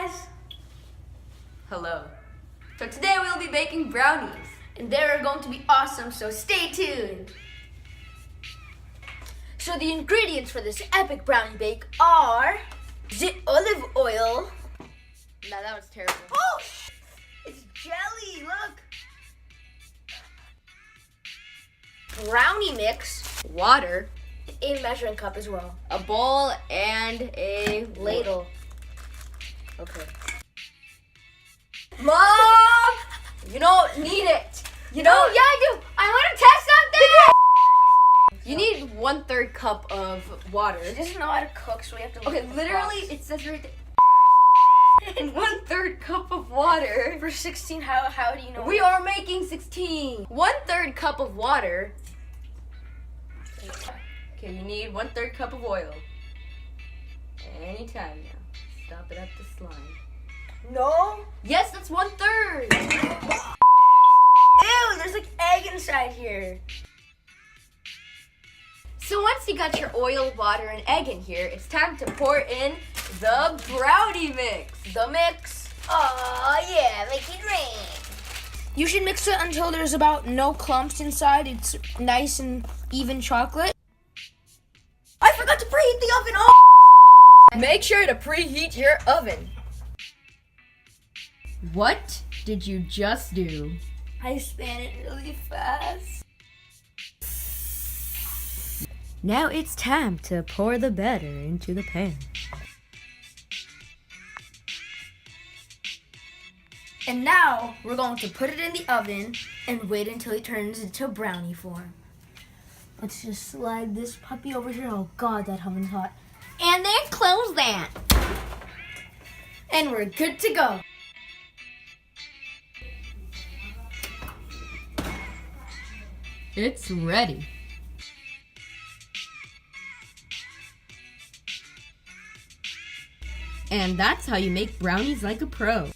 guys! Hello. So today we'll be baking brownies. And they're going to be awesome, so stay tuned! So the ingredients for this epic brownie bake are olive oil. Nah, that was terrible. Oh! It's jelly, look! Brownie mix, Water, a measuring cup as well, a bowl, and a ladle. Okay. Mom! You don't need it. You don't? Oh, yeah, I do! I want to test something! You need 1/3 cup of water. He doesn't know how to cook, so we have to look Okay, at the literally, box. it says right there. And 1/3 cup of water. For 16, how do you know? We are making 16. 1/3 cup of water. Okay, you need 1/3 cup of oil. Anytime now. Stop it at the slime. No? Yes, that's 1/3. Ew, there's like egg inside here. So once you got your oil, water, and egg in here, it's time to pour in the brownie mix. The mix. Oh yeah, make it rain. You should mix it until there's about no clumps inside. It's nice and even chocolate. I forgot to preheat the oven. Oh! Make sure to preheat your oven. What did you just do? I span it really fast. Now it's time to pour the batter into the pan. And now we're going to put it in the oven and wait until it turns into brownie form. Let's just slide this puppy over here. Oh God, that oven's hot. And then close that. And we're good to go. It's ready. And that's how you make brownies like a pro.